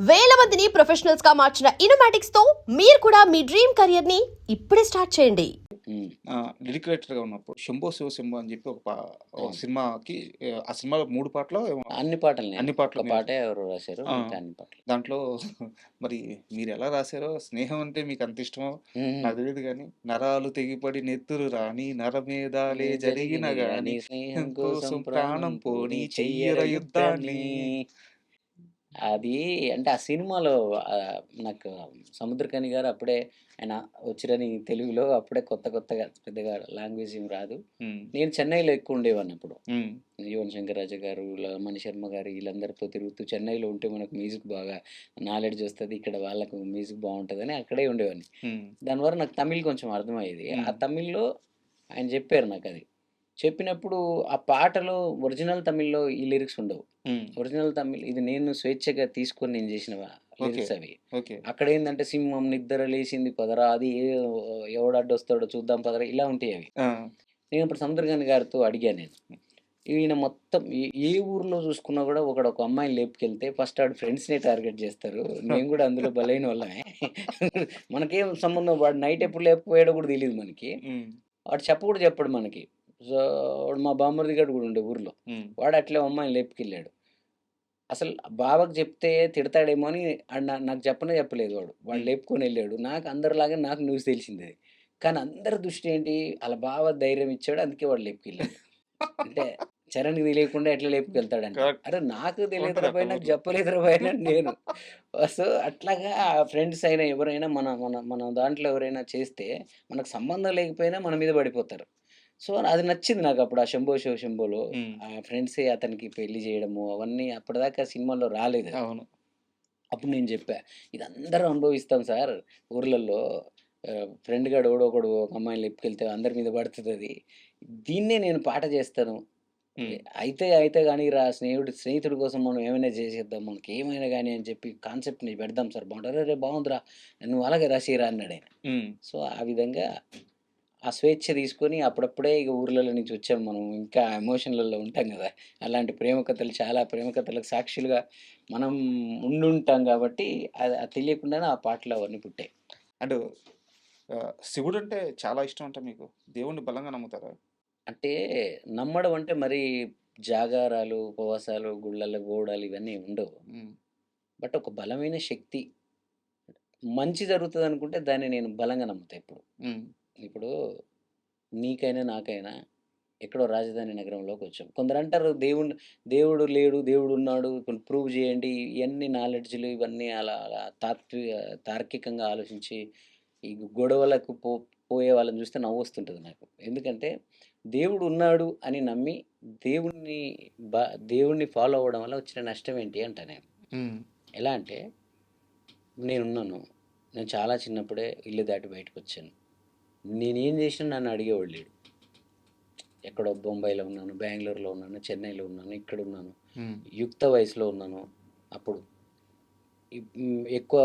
వేల మందిని ప్రొఫెషనల్స్ గా మార్చిన ఇనోమాటిక్స్ తో మీరు కూడా మీ డ్రీమ్ కెరియర్ ని ఇప్పుడే స్టార్ట్ చేయండి. లిరిక్ రైటర్‌గా ఉన్నప్పుడు 'శంభో శివ శంభో' అని చెప్పి ఒక అవును. సినిమాకి ఆ సినిమాలో 3 పాటలో ఏమో అన్ని పాటలు నేను. అన్ని పాటలు ఒక మీరు పాటే ఎవరో రాశారు. ఆ! మిగతా అన్ని పాటలు. దాంట్లో మరి మీరెలా రాసారో, స్నేహం అంటే మీకంత ఇష్టమో హుహు. నాకు తెలీదు గానీ, నరాలు తెగిపడి నెత్తురు రాని, నరమేధాలే జరిగిన జరిగిన గాని, గాని స్నేహం కోసం కోసం ప్రాణం ప్రాణం పోని పోని చెయ్యర చెయ్యర యుద్ధాన్ని. యుద్ధాన్ని. అది అంటే ఆ సినిమాలో నాకు సముద్రకని గారు అప్పుడే ఆయన వచ్చిరని తెలుగులో అప్పుడే కొత్తగా పెద్దగా లాంగ్వేజ్ ఏమి రాదు. హ్మ్. నేను చెన్నైలో ఎక్కువ ఉండేవాడిని అప్పుడు. హ్మ్. యువన్ శంకర్ రాజా గారు, మణిశర్మ గారు వీళ్ళందరితో తిరుగుతూ చెన్నైలో ఉంటే మనకు మ్యూజిక్ బాగా నాలెడ్జ్ వస్తది. ఇక్కడ వాళ్ళకు మ్యూజిక్ బావుంటదని అక్కడే ఉండేవాడిని. హ్మ్. దానివల్ల నాకు తమిళ్ కొంచెం అర్థమయ్యేది. ఆ హ్మ్. తమిళ్‌లో ఆయన చెప్పారు నాకది. చెప్పినప్పుడు ఆ పాటలో ఒరిజినల్ తమిళ్‌లో ఈ లిరిక్స్ ఉండవు. హ్మ్. ఒరిజినల్ తమిళ్ ఇది నేను స్వేచ్ఛగా తీసుకొని నేను చేసిన ఓకే. లిరిక్స్ అవి. ఓకే. అక్కడేందంటే సింహం నిద్ర లేచింది పదరా అది ఎవడడ్డొస్తాడో చూద్దాం పదరా ఇలా ఉంటాయి అవి. ఆ! నేను ఇప్పుడు సముద్రకాని గారితో అడిగా నేను. ఈయన మొత్తం ఏ ఊర్లో చూసుకున్నా కూడా ఒక అమ్మాయిని లేపుకెళ్తే ఫస్ట్ ఆడు ఫ్రెండ్స్‌నే టార్గెట్ చేస్తారు. మేము కూడా అందులో బలైనోళ్ళమే. మనకేం సంబంధం వాడు నైట్ ఎప్పుడు లేపుకుపోయాడో కూడా తెలీదు మనకి. హ్మ్. వాడు కూడా చెప్పడు మనకి. సో, వాడు మా బామ్మర్ది గాడు కూడా ఉండే ఊర్లో. హ్మ్. వాడు అట్లే ఓ అమ్మాయిని లేపుకెళ్ళాడు. అసలు బావకి చెప్తే తిడతాడేమో అని ఆడు నాకు చెప్పలేదు వాడు. వాడు హ్మ్. లేపుకొనెళ్ళాడు. నాకు అందరిలాగా నాకు న్యూస్ తెలిసిందది. కానీ అందరి దృష్టి ఏంటి ఆళ్ళ బావ ధైర్యం ఇచ్చాడు. అందుకే వాడు లేపుకెళ్ళాడు. అంటే చరణ్‌కి తెలియకుండా ఎట్లా లేపుకెళ్తాడంట. కరెక్ట్. అరె! నాకు తెలియదురా ఉంటదట్లా భాయ్ నాకు ఊర్లో. చెప్పలేదురా భాయ్ అని నేను. సో, అట్లాగా ఫ్రెండ్స్ అయినా ఎవరైనా మన మన మన దాంట్లో ఎవరైనా చేస్తే మనకు సంబంధం లేకపోయినా మన మీద పడిపోతారు. సో, అది నచ్చింది నాకప్పుడు ఆ 'శంభో శివ శంభోలో' హ్మ్. ఆ ఫ్రెండ్సే అతనికి పెళ్లి చేయడము అవన్నీ అప్పటిదాకా సినిమాలో రాలేదు. అవును. అప్పుడు నేను చెప్పా. ఇది అందరం అనుభవిస్తాం సార్ ఊర్లల్లో. ఫ్రెండ్ గాడు ఎవడో ఒకడు ఒక అమ్మాయిని లేపుకెళ్తే అందరి మీద పడతదది. దీన్నే నేను పాట చేస్తాను. హ్మ్. అయితే గానిరా స్నేహితుడి కోసం మనం ఏమైనా చేసేద్దాం. మనకేమైనా గాని అని చెప్పి కాన్సెప్ట్‌ని పెడదాం సార్ బావుంటది. అరెరే! బావుందిరా! నువ్వు అలాగే రాసేయరా అన్నాడాయన. హ్మ్. సో, ఆ విధంగా ఆ స్వేచ్ఛ తీసుకొని అప్పుడప్పుడే ఇగ ఊర్లలో నుంచి వచ్చాం మనం. ఇంకా ఎమోషన్‌లలో ఉంటాం గదా! అలాంటి ప్రేమ కథలు చాలా ప్రేమ కథలకు సాక్షులుగా మనం ఉండుంటాం గాబట్టి అది తెలియకుండానే ఆ పాటలు అవన్నీ పుట్టాయి. అండ్ శివుడంటే చాలా ఇష్టం అంట మీకు. దేవుడిని బలంగా నమ్ముతారా? అంటే నమ్మడం అంటే మరీ జాగారాలు, ఉపవాసాలు, గుళ్ళల్లో పోవడాలు ఇవన్నీ ఉండవు. హ్మ్. బట్ ఒక బలమైన శక్తి మంచి జరుగుతదనుకుంటే దాన్ని నేను బలంగా నమ్ముతా ఎప్పుడు. హ్మ్. ఇప్పుడు నీకైనా, నాకైనా ఎక్కడో రాజధాని నగరంలోకొచ్చాం. కొందరంటారు దేవుడు లేడు, దేవుడున్నాడు కొన్ని ప్రూవ్ జేయండి. ఇయన్నీ నాలెడ్జ్‌లు ఇవన్నీ అలా అలా తార్కికంగా ఆలోచించి ఈ గొడవలకు పోయే వాళ్ళని చూస్తే నవ్వొస్తుంటది నాకు. ఎందుకంటే దేవుడున్నాడు అని నమ్మి దేవుడిని బ దేవుడిని ఫాలో అవ్వడం వల్ల వచ్చిన నష్టం ఏంటి అంటా నేను. హ్మ్. ఎలా అంటే నేనున్నాను. నేను చాలా చిన్నప్పుడే ఇల్లు దాటి బయటకొచ్చాను. నేనేం జేసినా నన్ను అడిగేవాడు లేడు. ఎక్కడో బొంబాయిలో ఉన్నాను, బెంగుళూరులో ఉన్నాను, చెన్నైలో ఉన్నాను, ఇక్కడున్నాను. హ్మ్. యుక్త వయసులో ఉన్నాను అప్పుడు. ఎక్కువ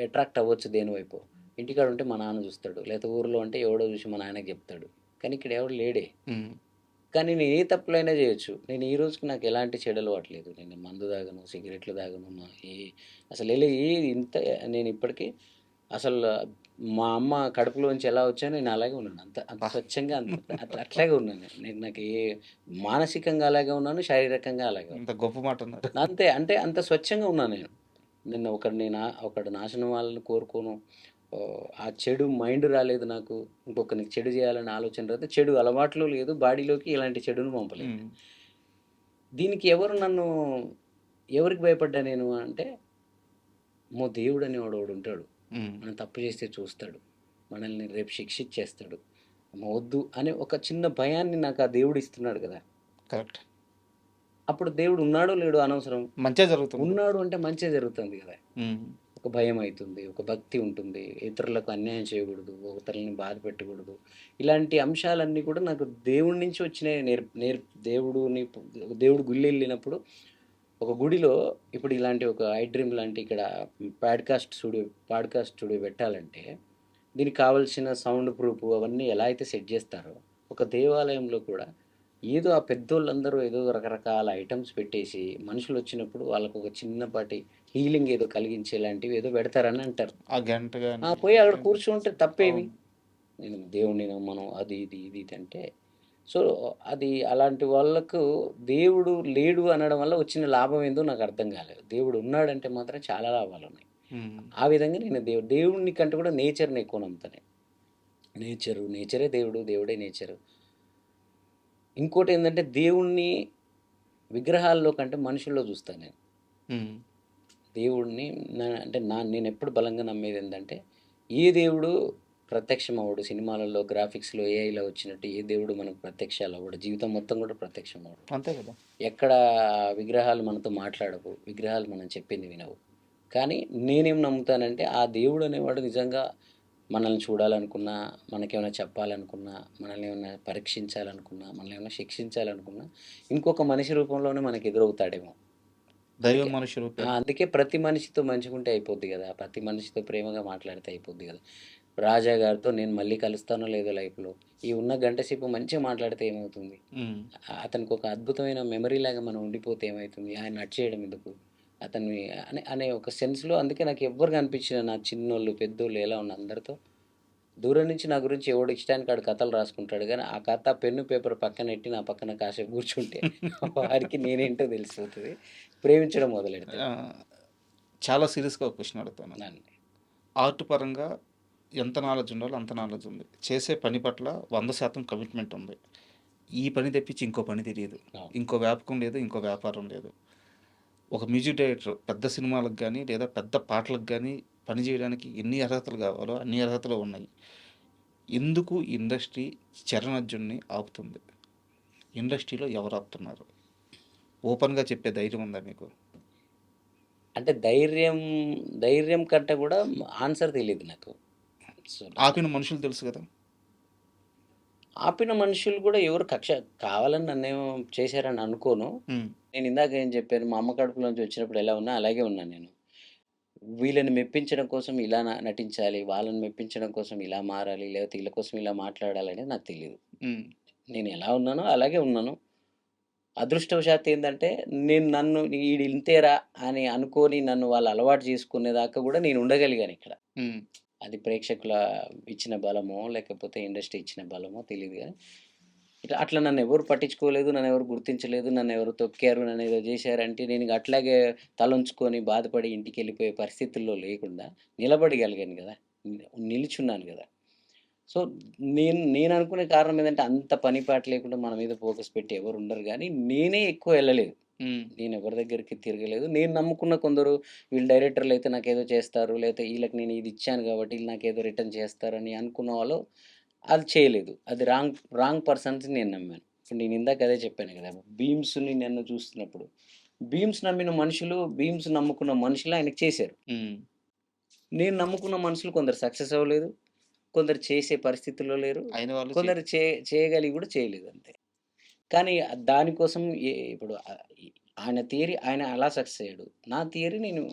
అట్రాక్ట్ అవ్వచ్చు దేని వైపో. ఇంటికాడ ఉంటే మా నాన్న చూస్తాడు. లేకపోతే ఊర్లో ఉంటే ఎవడో చూసి మా నాన్నకి చెప్తాడు. కానీ ఇక్కడ ఎవడు లేడే. హ్మ్. కానీ నేను ఏ తప్పులైనా చేయొచ్చు. నేను ఈ రోజుకి నాకు ఎలాంటి చెడు అలవాటు లేదు. నేను మందు తాగను, సిగరెట్లు తాగను. అసలు ఇంత నేను ఇప్పటికి అసలు మా అమ్మ కడుపులోంచి ఎలా వచ్చానో నేను అలాగే ఉన్నాను. అంత అంత అబ్బా! స్వచ్ఛంగా అట్లాగే ఉన్నాను నేను. నాకు మానసికంగా అలాగే ఉన్నాను. శారీరకంగా అలాగే ఎంత ఉన్నాను. గొప్ప మాటన్నారు. అంతే. అంటే అంత స్వచ్ఛంగా ఉన్నాను నేను. ఒకడు నాశనం అవ్వాలని కోరుకోను. ఆ చెడు మైండ్ రాలేదు నాకు. ఇంకొకనికి చెడు చేయాలనే ఆలోచన రాదు. చెడు అలవాట్లు లేదు. బాడీలోకి ఇలాంటి చెడును పంపలేదు. హ్మ్. దీనికి ఎవరికి భయపడ్డా నేను అంటే, దేవుడనేవాడు ఒకడుంటాడు. హ్మ్. మనం తప్పు చేస్తే చూస్తాడు. మనల్ని రేపు శిక్షిచ్చేస్తాడు. వద్దు అనే ఒక చిన్న భయాన్ని నాకు ఆ దేవుడు ఇస్తున్నాడు కదా! కరెక్ట్. అప్పుడు దేవుడు ఉన్నాడో లేడో అనవసరం. మంచే జరుగుతుంది. ఉన్నాడు అంటే మంచే జరుగుతుంది కదా! హ్మ్. ఒక భయం అయితుంది. ఒక భక్తి ఉంటుంది. ఇతరులకు అన్యాయం చేయకూడదు. ఒకతరలని బాధ పెట్టకూడదు. ఇలాంటి అంశాలన్నీ కూడా నాకు దేవుడి నుంచి వచ్చినయి దేవుడు గుళ్ళెళ్ళినప్పుడు ఒక గుడిలో ఇప్పుడు ఇలాంటి ఒక ఐ డ్రీమ్ లాంటి ఇక్కడ పాడ్‌కాస్ట్ స్టూడియో పెట్టాలంటే దీనికి కావాల్సిన సౌండ్ ప్రూఫ్ అవన్నీ ఎలా అయితే సెట్ జేస్తారో, ఒక దేవాలయంలో కూడా ఏదో ఆ పెద్దోళ్ళందరూ ఏదో రకరకాల ఐటమ్స్ పెట్టేసి మనుషులొచ్చినప్పుడు వాళ్ళకొక చిన్నపాటి హీలింగ్ ఏదో కలిగించేలాంటివి ఏదో పెడతారని అంటారు. ఆ గంట గాని పోయి అక్కడ కూర్చుంటే తప్పేమి? అవును. నేను దేవుడిని నమ్మను అది ఇది ఇది ఇది అంటే సో అది అలాంటి వాళ్ళకు దేవుడు లేడు అనడం వల్ల వచ్చిన లాభం ఏందో నాకు అర్థం కాలేదు. దేవుడు ఉన్నాడంటే మాత్రం చాలా లాభాలు ఉన్నాయి. హ్మ్. ఆ విధంగా నేను దేవుడిని కంటే కూడా నేచర్ని ఎక్కువ నమ్ముతాను. నేచరే దేవుడు, దేవుడే నేచరు. ఇంకోటి ఏంటంటే దేవుణ్ణి విగ్రహాల్లో కంటే మనుషుల్లో చూస్తాను నేను. హ్మ్. దేవుడిని అంటే నేను ఎప్పుడు బలంగా నమ్మేది ఏంటంటే ఏ దేవుడు ప్రత్యక్షం అవ్వడు. సినిమాలలో గ్రాఫిక్స్లో ఏఐలో వచ్చినట్టు ఏ దేవుడు మనకు ప్రత్యక్షాలు అవ్వడు. జీవితం మొత్తం కూడా ప్రత్యక్షం అవ్వడు. అంతే కదా! ఎక్కడ విగ్రహాలు మనతో మాట్లాడవు, విగ్రహాలు మనం చెప్పింది వినవు. కానీ నేనేం నమ్ముతానంటే ఆ దేవుడు అనేవాడు నిజంగా మనల్ని చూడాలనుకున్నా, మనకేమైనా చెప్పాలనుకున్నా, మనల్ని ఏమైనా పరీక్షించాలనుకున్నా, మనల్ని ఏమైనా శిక్షించాలనుకున్నా ఇంకొక మనిషి రూపంలోనే మనకు ఎదురవుతాడేమో. దైవం మనుష్య రూపం. అందుకే ప్రతి మనిషితో మంచిగుంటే అయిపోద్ది కదా! ప్రతి మనిషితో ప్రేమగా మాట్లాడితే అయిపోద్ది కదా! రాజా గారితో నేను మళ్ళీ కలుస్తానో లేదో లైఫ్‌లో. ఈ ఉన్న గంట సేపు మంచిగా మాట్లాడితే ఏమవుతుంది? హ్మ్. అతనికి ఒక అద్భుతమైన మెమరీ లాగా మనం ఉండిపోతే ఏమవుతుంది? ఆయన అడిచేయడం ఎందుకు? అతన్ని అనే ఒక సెన్స్‌లో అందుకే నాకు ఎవ్వరు కనిపించిన నా చిన్నోళ్ళు, పెద్దోళ్ళు ఎలా ఉన్న అందరితో దూరం నుంచి నా గురించి ఎవడు ఇష్టానికి ఆడు కథలు రాసుకుంటాడు గానీ, ఆ కథ పెన్ను, పేపర్ పక్కనెట్టి నా పక్కన కాసేపు కూర్చుంటే వాడికి నేనేంటో తెలిసిపోతది. ప్రేమించడం మొదలెడతాడు. చాలా సీరియస్‌గా ఒక క్వెషన్ అడుగుతాను. నన్ను. ఆర్ట్ పరంగా ఎంత నాలెడ్జ్ ఉండాలో అంత నాలెడ్జ్ ఉంది. చేసే పని పట్ల 100% కమిట్మెంట్ ఉంది. ఈ పని తెప్పించి ఇంకో పని తెలియదు. అవును. ఇంకో వ్యాపకం లేదు. ఇంకో వ్యాపారం లేదు. ఒక మ్యూజిక్ డైరెక్టర్ పెద్ద సినిమాలకు గానీ, లేదా పెద్ద పాటలకు గానీ పని చేయడానికి ఎన్ని అర్హతలు కావాలో అన్ని అర్హతలు ఉన్నాయి. ఎందుకు ఇండస్ట్రీ చరణార్జున్ని ఆపుతుంది? ఇండస్ట్రీలో ఎవరు ఆపుతున్నారు? ఓపెన్‌గా చెప్పే ధైర్యం ఉందా మీకు? అంటే ధైర్యం కంటే కూడా ఆన్సర్ తెలీదు నాకు. సో, ఆపిన మనుషులు తెలుసు కదా! ఆపిన మనుషులు కూడా ఎవరు కక్ష కావాలని నన్నేమో చేశారని అనుకోను. హ్మ్. నేను ఇందాక ఏం చెప్పాను, మా అమ్మ కడుపులోంచి వచ్చినప్పుడు ఎలా ఉన్నా అలాగే ఉన్నాను నేను. వీళ్ళని మెప్పించడం కోసం ఇలా నటించాలి, వాళ్ళని మెప్పించడం కోసం ఇలా మారాలి, లేకపోతే వీళ్ళ కోసం ఇలా మాట్లాడాలనేది నాకు తెలీదు. హ్మ్. నేను ఎలా ఉన్నానో అలాగే ఉన్నాను. అదృష్టవశాత్తు ఏందంటే నన్ను ఈడు ఇంతేరా అని అనుకోని నన్ను వాళ్ళు అలవాటు చేసుకునేదాకా కూడా నేను ఉండగలిగాను ఇక్కడ. హ్మ్. అది ప్రేక్షకుల ఇచ్చిన బలమో, లేకపోతే ఇండస్ట్రీ ఇచ్చిన బలమో తెలీదు గానీ, అట్లా నన్నెవరు పట్టించుకోలేదు, నన్నెవరు గుర్తించలేదు, నన్నెవరు తొక్కారు, నన్నేదో జేశారంటే నేను ఇగ అట్లాగే తలొంచుకొని బాధపడి ఇంటికెళ్ళిపోయే పరిస్థితుల్లో లేకుండా నిలబడగలిగాను గదా! నిలుచున్నాను గదా! సో, నేననుకునే కారణం ఏందంటే అంత పని పాట లేకుండా మన మీద ఫోకస్ పెట్టి ఎవరుండరు గానీ, నేనే ఎక్కువ ఎళ్ళలేదు. హ్మ్. నేనెవరి దగ్గరికి తిరగలేదు. నేను నమ్ముకున్న కొందరు వీళ్ళు డైరెక్టర్‌లయితే నాకేదో చేస్తారు. లేతే ఈళ్ళకి నేను ఇది ఇచ్చాను గాబట్టి ఈళ్ళు నాకేదో రిటర్న్ చేస్తారని అనుకున్న వాళ్ళు అది చేయలేదు. అది రాంగ్ పర్సన్స్‌ని నేను నమ్మాను. ఇప్పుడు నేను ఇందాక అదే చెప్పాను గదా! బీమ్స్‌ని నన్ను చూస్తున్నప్పుడు, బీమ్స్ నమ్మిన మనుషులు, బీమ్స్ నమ్ముకున్న మనుషులు ఆయనకి చేశారు. హ్మ్. నేను నమ్ముకున్న మనుషులు కొందరు సక్సెస్ అవ్వలేదు. కొందరు చేసే పరిస్థితుల్లో లేరు. అయిన వాళ్ళు కొందరు చేయగలిగి గూడా చేయలేదు అంతే. కానీ దానికోసం ఇప్పుడు ఆయన థియరీ ఆయన అలా సక్సెస్ అయ్యాడు. నా థియరీ నేను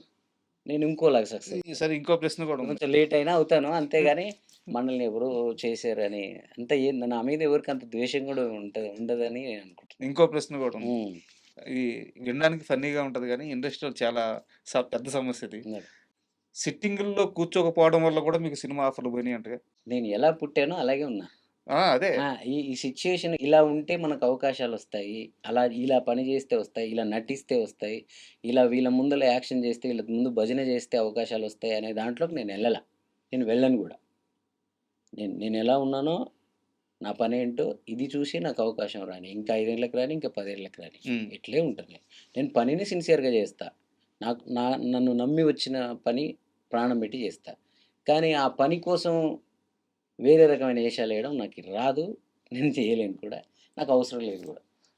ఇంకోలాగా సక్సెస్ అవుతాను. సరే ఇంకో ప్రశ్న కూడా ఉంది. కొంచెం లేట్ అయినా అవుతాను. అంతేగాని మనల్ని ఎవరో చేశారని అంత నా మీద ఎవరికి అంత ద్వేషం కూడా ఉండదని నేను అనుకుంటున్నాను. ఇంకో ప్రశ్న కూడా ఉంది. హ్మ్. ఇది వినడానికి ఫన్నీగా ఉంటది గానీ, ఇండస్ట్రీలో చాలా పెద్ద సమస్య ఇది. ఉన్నాడు. సిట్టింగుల్లో కూర్చోకపోవడం వల్ల కూడా మీకు సినిమా ఆఫర్‌లు పోయినాయంటగా? నేను ఎలా పుట్టానో అలాగే ఉన్నా. అదే. ఈ సిట్యుయేషన్ ఇలా ఉంటే మనకు అవకాశాలొస్తాయి. ఇలా పని జేస్తే వస్తాయి. ఇలా నటిస్తే వస్తాయి. ఇలా వీళ్ళ ముందల యాక్షన్ జేస్తే, వీళ్ళ ముందు భజన జేస్తే అవకాశాలొస్తాయి అనే దాంట్లోకి నేనెళ్ళలా. నేను వెళ్ళను గూడా. నేనెలా ఉన్నానో, నా పనేంటో ఇది చూసి నాకు అవకాశం రాని. ఇంకా 5 ఏళ్ళకి రాని, ఇంకా 10 ఏళ్ళకి రాని. హ్మ్. ఇట్లే ఉంటాను నేను. నేను పనిని సిన్సియర్‌గా జేస్తా. నాకు నన్ను నమ్మి వచ్చిన పని ప్రాణం బెట్టి జేస్తా. కానీ ఆ పని కోసం వేరే రకమైన ఏషాలేయడం నాకు రాదు. నేను చేయలేను కూడా. నాకు అవసరం లేదు గూడా.